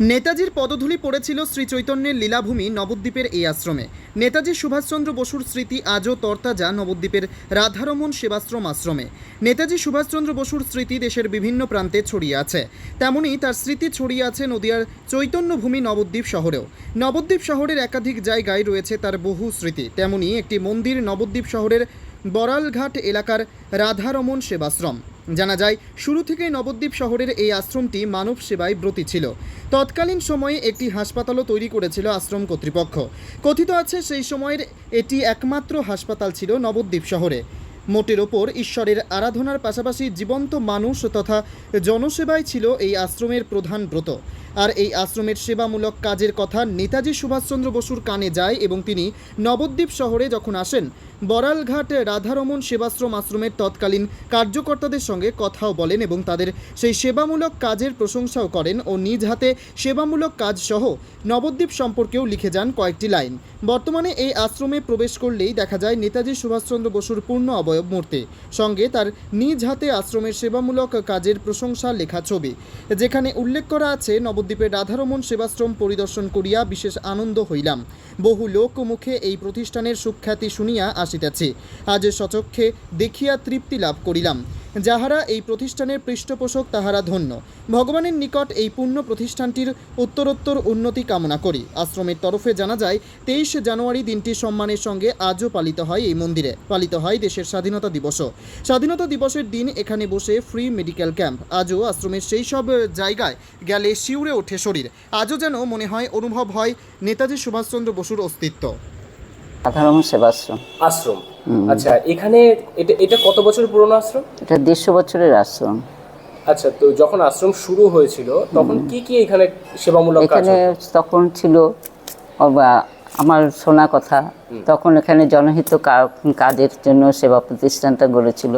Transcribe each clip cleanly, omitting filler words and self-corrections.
নেতাজির পদধূলি পড়েছিল শ্রী চৈতন্যের লীলাভূমি নবদ্বীপের এই আশ্রমে। নেতাজি সুভাষচন্দ্র বসুর স্মৃতি আজও তরতাজা নবদ্বীপের রাধারমণ সেবাশ্রম আশ্রমে। নেতাজি সুভাষচন্দ্র বসুর স্মৃতি দেশের বিভিন্ন প্রান্তে ছড়িয়ে আছে, তেমনি তার স্মৃতি ছড়িয়ে আছে নদিয়ার চৈতন্যভূমি নবদ্বীপ শহরেও। নবদ্বীপ শহরের একাধিক জায়গায় রয়েছে তার বহু স্মৃতি। তেমনি একটি মন্দির নবদ্বীপ শহরের বড়ালঘাট এলাকার রাধারমণ সেবাশ্রম। জানা যায়, শুরু থেকেই নবদ্বীপ শহরের এই আশ্রমটি মানব সেবায় ব্রতী ছিল। তৎকালীন সময়ে একটি হাসপাতালও তৈরি করেছিল আশ্রম কর্তৃপক্ষ। কথিত আছে সেই সময়ের এটি একমাত্র হাসপাতাল ছিল নবদ্বীপ শহরে। মোটের ওপর ঈশ্বরের আরাধনার পাশাপাশি জীবন্ত মানুষ তথা জনসেবাই ছিল এই আশ্রমের প্রধান ব্রত। আর এই আশ্রমের সেবামূলক কাজের কথা নেতাজি সুভাষচন্দ্র বসুর কানে যায় এবং তিনি নবদ্বীপ শহরে যখন আসেন, বড়ালঘাট রাধারমণ সেবাশ্রম আশ্রমের তৎকালীন কার্যকর্তাদের সঙ্গে কথাও বলেন এবং তাদের সেই সেবামূলক কাজের প্রশংসাও করেন ও নিজ হাতে সেবামূলক কাজ সহ নবদ্বীপ সম্পর্কেও লিখে যান কয়েকটি লাইন। বর্তমানে এই আশ্রমে প্রবেশ করলেই দেখা যায় নেতাজি সুভাষচন্দ্র বসুর পূর্ণ অবয়ব মূর্তি, সঙ্গে তার নিজ হাতে আশ্রমের সেবামূলক কাজের প্রশংসা লেখা ছবি, যেখানে উল্লেখ করা আছে, নবদ্বীপের রাধারমণ সেবাশ্রম পরিদর্শন করিয়া বিশেষ আনন্দ হইলাম। বহু লোক মুখে এই প্রতিষ্ঠানের সুখ্যাতি শুনিয়া আসিতেছি, আজ সচক্ষে দেখিয়া তৃপ্তি লাভ করিলাম। যাহারা এই প্রতিষ্ঠানের পৃষ্ঠপোষক তাহারা ধন্য। ভগবানের নিকট এই পূর্ণ প্রতিষ্ঠানটির উত্তরোত্তর উন্নতি কামনা করি। আশ্রমের তরফে জানা যায়, 23 জানুয়ারি দিনটি সম্মানের সঙ্গে আজও পালিত হয়। এই মন্দিরে পালিত হয় দেশের স্বাধীনতা দিবসও। স্বাধীনতা দিবসের দিন এখানে বসে ফ্রি মেডিকেল ক্যাম্প। আজও আশ্রমের সেই সব জায়গায় গেলে শিউরে ওঠে শরীর। আজও যেন মনে হয়, অনুভব হয় নেতাজি সুভাষচন্দ্র বসুর অস্তিত্ব। রাধারমণ সেবাশ্রম আশ্রম। আচ্ছা, এখানে এটা কত বছর পুরনো আশ্রম? এটা 150 বছরের আশ্রম। আচ্ছা, তো যখন আশ্রম শুরু হয়েছিল তখন কি কি এখানে সেবামূলক কাজ এখানে হতো? তখন ছিল আমার শোনা কথা, তখন এখানে জনহিত কাজের জন্য সেবা প্রতিষ্ঠানটা গড়েছিল।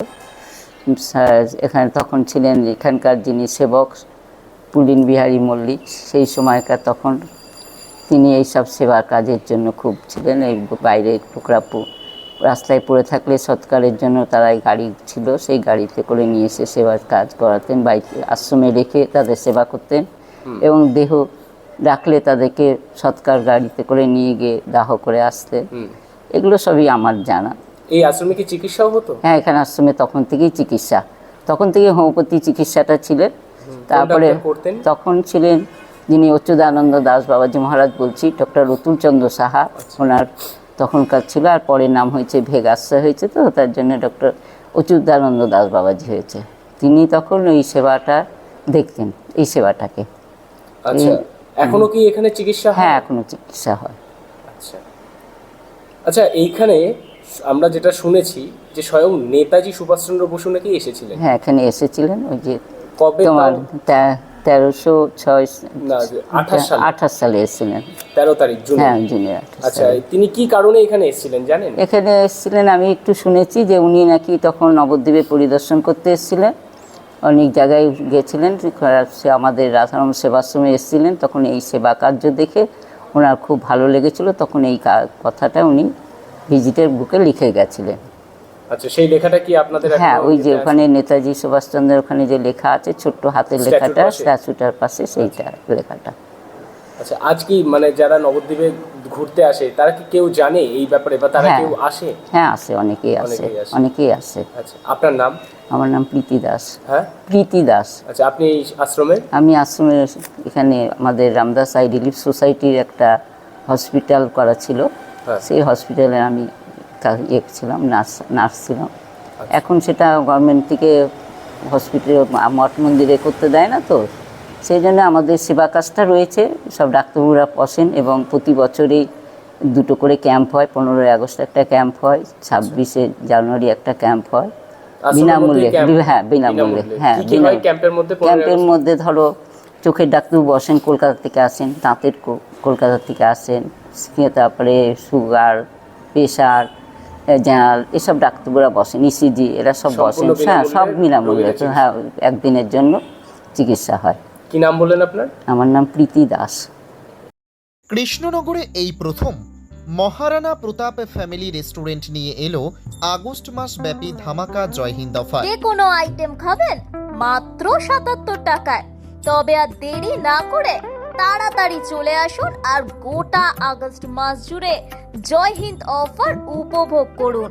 এখানে তখন ছিলেন এখানকার যিনি সেবক পুলিন বিহারী মল্লিক, সেই সময়কার তখন তিনি এইসব সেবার কাজের জন্য খুব ছিলেন। এই বাইরে টুকরাপু রাস্তায় পড়ে থাকলে সৎকারের জন্য তারা গাড়ি ছিল, সেই গাড়িতে করে নিয়ে এসে সেবার কাজ করাতেন, বাড়িতে আশ্রমে রেখে তাদের সেবা করতেন এবং দেহ রাখলে তাদেরকে সৎকার গাড়িতে করে নিয়ে গিয়ে দাহ করে আসতেন। এগুলো সবই আমার জানা। এই আশ্রমে কি চিকিৎসাও হতো? হ্যাঁ, এখানে আশ্রমে তখন থেকেই চিকিৎসা, তখন থেকে হোমিওপ্যাথি চিকিৎসাটা ছিলেন। তারপরে তখন ছিলেন যিনি অচ্যুতানন্দ দাস বাবাজি মহারাজ, বলছি ডক্টর অতুল চন্দ্র সাহা, ওনার তখনকার ছিল। আর পরে নাম হয়েছে ভেগাশ্রয় হয়েছে, তো তার জন্য ডক্টর অচ্যুতানন্দ দাস বাবাজি হয়েছে। তিনি তখন এই সেবাটা দেখতেন, এই সেবাটাকে। আচ্ছা, এখনো কি এখানে চিকিৎসা হয়? হ্যাঁ, এখনো চিকিৎসা হয়। আচ্ছা আচ্ছা, এইখানে আমরা যেটা শুনেছি যে স্বয়ং নেতাজি সুভাষচন্দ্র বসু নাকি এসেছিলেন। হ্যাঁ, এখানে এসেছিলেন। ওই যে কবে? তোমার 1328 সালে এসেছিলেন। 13 তারিখ জুন। হ্যাঁ, জুনে। আচ্ছা, তিনি কি কারণে এখানে এসেছিলেন জানেন? এখানে এসেছিলেন, আমি একটু শুনেছি যে উনি নাকি তখন নবদ্বীপে পরিদর্শন করতে এসেছিলেন, অনেক জায়গায় গেছিলেন। সে আমাদের রাধারমণ সেবাশ্রমে এসেছিলেন, তখন এই সেবা কার্য দেখে ওনার খুব ভালো লেগেছিল, তখন এই কথাটা উনি ভিজিটের বুকে লিখে গেছিলেন। আচ্ছা, সেই লেখাটা কি আপনাদের? হ্যাঁ, ওই যে ওখানে নেতাজি সুভাষচন্দ্রের ওখানে যে লেখা আছে ছোট্ট হাতের লেখাটা, স্ট্যাচুটার পাশে সেইটা লেখাটা। আচ্ছা, আজ কি মানে যারা নবদ্বীপে ঘুরতে আসে তারা কি কেউ জানে এই ব্যাপারে, বা তারা কেউ আসে? হ্যাঁ, আসে, অনেকেই আসে। আচ্ছা, আপনার নাম? আমার নাম প্রীতি দাস। হ্যাঁ, প্রীতি দাস। আচ্ছা, আপনি এই আশ্রমে? আমি আশ্রমে এখানে আমাদের রামদাস আই রিলিফ সোসাইটির একটা হসপিটাল করা ছিল, সেই হসপিটালে আমি ছিলাম, নার্স ছিলাম। এখন সেটা গভর্নমেন্ট থেকে হসপিটালে মঠ মন্দিরে করতে দেয় না, তো সেই জন্য আমাদের সেবা কাজটা রয়েছে। সব ডাক্তারবাবুরা বসেন এবং প্রতি বছরই 2টো করে ক্যাম্প হয়। 15ই আগস্ট একটা ক্যাম্প হয়, 26শে জানুয়ারি একটা ক্যাম্প হয়, বিনামূল্যে। হ্যাঁ, বিনামূল্যে। হ্যাঁ, ক্যাম্পের মধ্যে ধরো চোখের ডাক্তারবাবু বসেন, কলকাতা থেকে আসেন, দাঁতের কলকাতা থেকে আসেন, তারপরে সুগার, প্রেশার, জেনারেল, এসব ডাক্তারবাবুরা বসেন, ইসিজি, এরা সব বসেন। হ্যাঁ, সব বিনামূল্যে। হ্যাঁ, একদিনের জন্য চিকিৎসা হয়। কি নাম বললেন আপনার? আমার নাম প্রীতি দাস। কৃষ্ণনগরে এই প্রথম মহারানা প্রতাপ ফ্যামিলি রেস্টুরেন্ট নিয়ে এলো আগস্ট মাস ব্যাপী ধামাকা জয় হিন্দ অফার। যে কোনো আইটেম খাবেন মাত্র 77 টাকায়। তবে আর দেরি না করে তাড়াতাড়ি চলে আসুন আর গোটা আগস্ট মাস জুড়ে জয় হিন্দ অফার উপভোগ করুন।